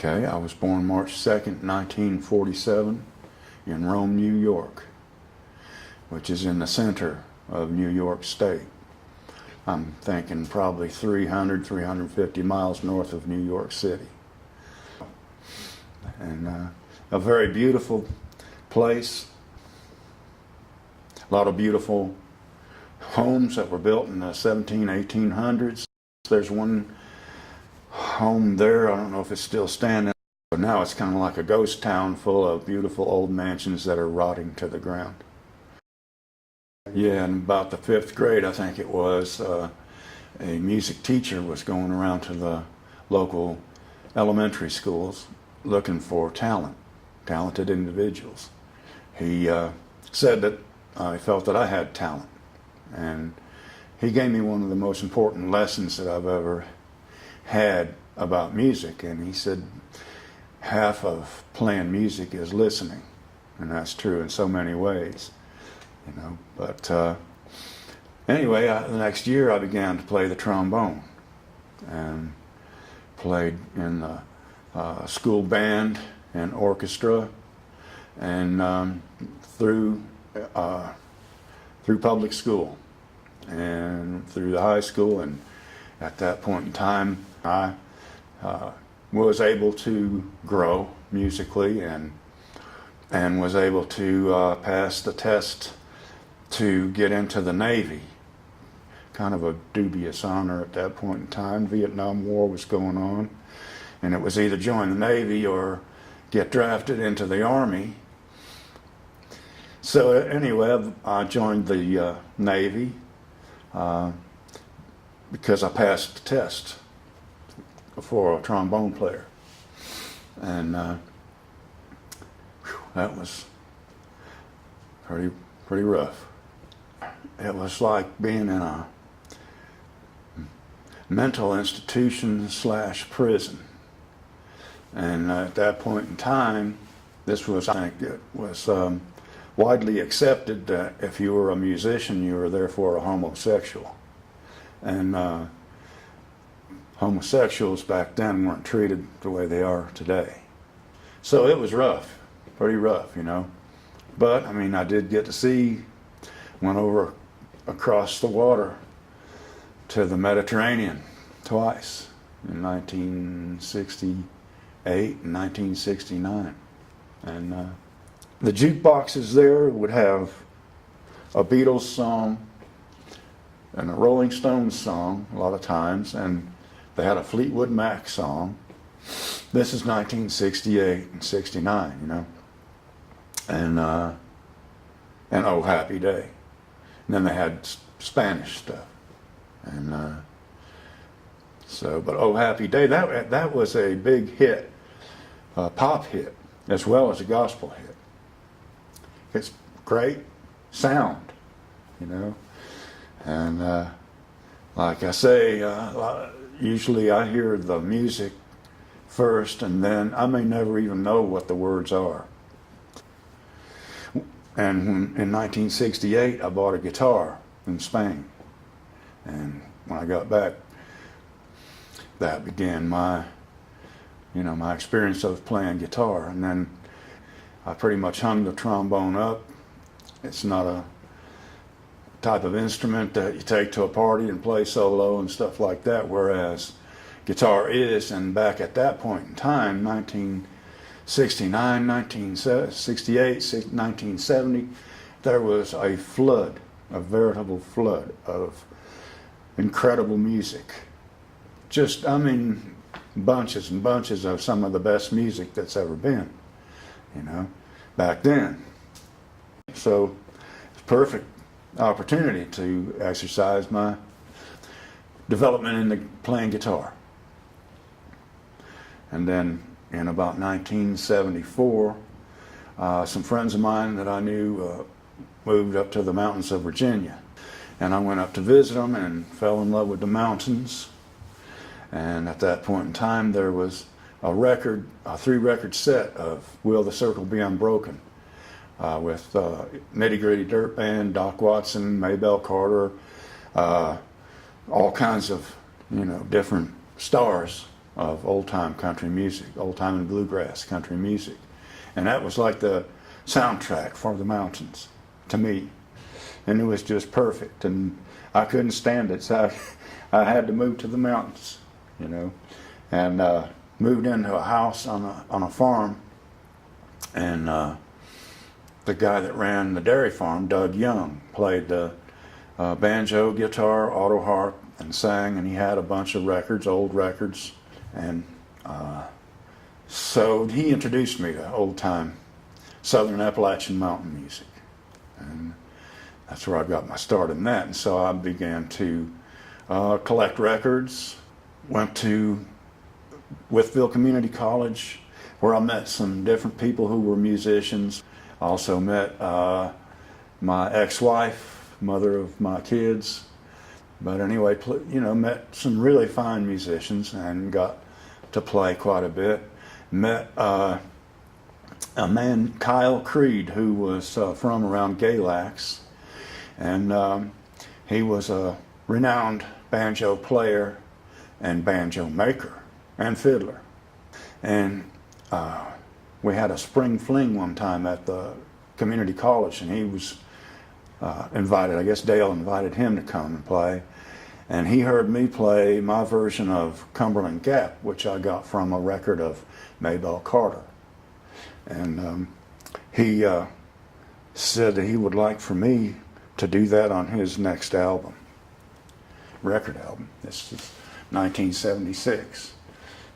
Okay, I was born March 2nd, 1947 in Rome, New York, which is in the center of New York State. I'm thinking probably 350 miles north of New York City. And a very beautiful place. A lot of beautiful homes that were built in the 1800s. There's one home there, I don't know if it's still standing, but now it's kind of like a ghost town full of beautiful old mansions that are rotting to the ground. Yeah, in about the 5th grade, I think it was, a music teacher was going around to the local elementary schools looking for talented individuals. He said that he felt that I had talent, and he gave me one of the most important lessons that I've ever had about music, and he said half of playing music is listening, and that's true in so many ways, you know. But anyway, the next year I began to play the trombone and played in the school band and orchestra, and through public school and through the high school. And at that point in time, I was able to grow musically and was able to pass the test to get into the Navy. Kind of a dubious honor at that point in time. Vietnam War was going on, and it was either join the Navy or get drafted into the Army. So anyway, I joined the Navy because I passed the test for a trombone player, and that was pretty rough. It was like being in a mental institution / prison. And at that point in time, this was, I think, it was widely accepted that if you were a musician, you were therefore a homosexual. And homosexuals back then weren't treated the way they are today. So it was rough, pretty rough, you know. But, I mean, I did get to went over across the water to the Mediterranean twice, in 1968 and 1969. And the jukeboxes there would have a Beatles song and a Rolling Stones song a lot of times, and they had a Fleetwood Mac song. This is 1968 and 69, you know, and Oh Happy Day. And then they had Spanish stuff, and but Oh Happy Day, that was a big hit, pop hit, as well as a gospel hit. It's great sound, you know, and like I say, usually I hear the music first, and then I may never even know what the words are. And in 1968, I bought a guitar in Spain, and when I got back, that began my experience of playing guitar. And then I pretty much hung the trombone up. It's not a type of instrument that you take to a party and play solo and stuff like that, whereas guitar is. And back at that point in time, 1969, 1968, 1970, there was a veritable flood of incredible music. Just, I mean, bunches and bunches of some of the best music that's ever been, you know, back then. So it's a perfect opportunity to exercise my development in the playing guitar. And then in about 1974, some friends of mine that I knew moved up to the mountains of Virginia. And I went up to visit them and fell in love with the mountains. And at that point in time, there was a 3-record set of Will the Circle Be Unbroken with Nitty Gritty Dirt Band, Doc Watson, Maybelle Carter, all kinds of, you know, different stars of old-time country music, old-time and bluegrass country music. And that was like the soundtrack for the mountains to me. And it was just perfect. And I couldn't stand it, so I had to move to the mountains, you know. And moved into a house on a farm. And the guy that ran the dairy farm, Doug Young, played the banjo, guitar, auto harp, and sang. And he had a bunch of records, old records. And so he introduced me to old-time Southern Appalachian mountain music. And that's where I got my start in that. And so I began to collect records, went to Wytheville Community College, where I met some different people who were musicians. I also met my ex-wife, mother of my kids. But anyway, you know, met some really fine musicians and got to play quite a bit. Met a man, Kyle Creed, who was from around Galax. And he was a renowned banjo player and banjo maker and fiddler. And we had a spring fling one time at the community college, and he was invited. I guess Dale invited him to come and play. And he heard me play my version of Cumberland Gap, which I got from a record of Maybelle Carter. And he said that he would like for me to do that on his next album, record album. This is 1976,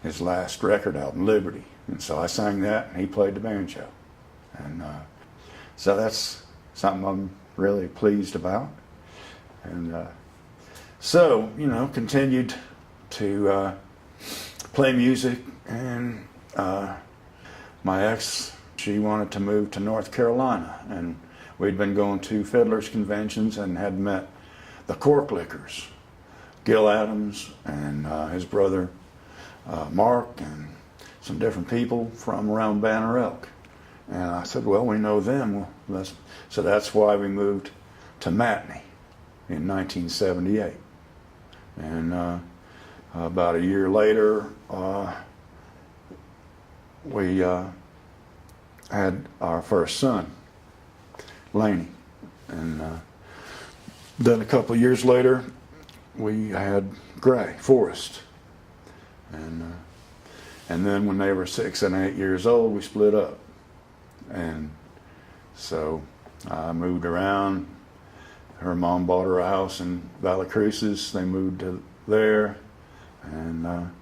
his last record album, Liberty. And so I sang that, and he played the banjo. And so that's something I'm really pleased about. And so, you know, continued to play music. And my ex, she wanted to move to North Carolina. And we'd been going to fiddlers conventions and had met the Cork Lickers, Gil Adams and his brother Mark, and some different people from around Banner Elk. And I said, well, we know them. So that's why we moved to Matney in 1978. And about a year later, we had our first son, Laney. And then a couple of years later, we had Gray, Forrest. And then when they were 6 and 8 years old, we split up. And so I moved around. Her mom bought her a house in Valley Cruces. They moved to there. And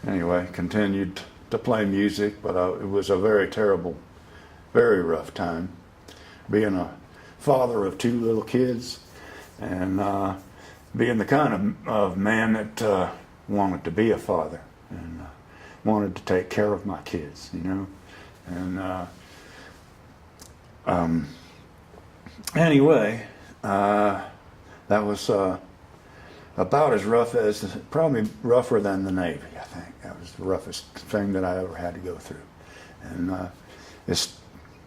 anyway, continued to play music, but it was a very terrible, very rough time. Being a father of 2 little kids, and being the kind of man that wanted to be a father and wanted to take care of my kids, you know. And anyway, that was about as rough as, probably rougher than the Navy, I think. That was the roughest thing that I ever had to go through. And it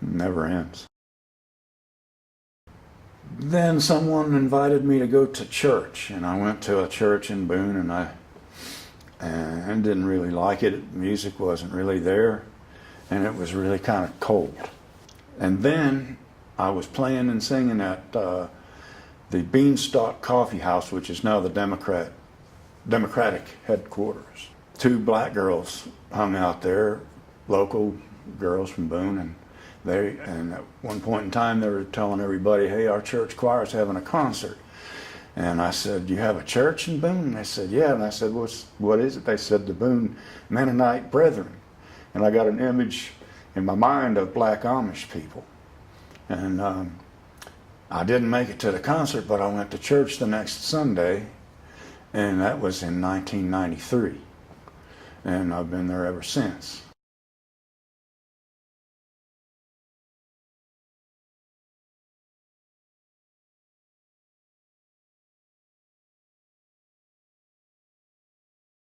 never ends. Then someone invited me to go to church, and I went to a church in Boone, and I didn't really like it. Music wasn't really there, and it was really kind of cold. And then I was playing and singing at the Beanstalk Coffee House, which is now the Democratic headquarters. 2 black girls hung out there, local girls from Boone, and at one point in time they were telling everybody, hey, our church choir is having a concert. And I said, you have a church in Boone? And they said, yeah. And I said, what is it? They said, the Boone Mennonite Brethren. And I got an image in my mind of black Amish people. And I didn't make it to the concert, but I went to church the next Sunday, and that was in 1993. And I've been there ever since.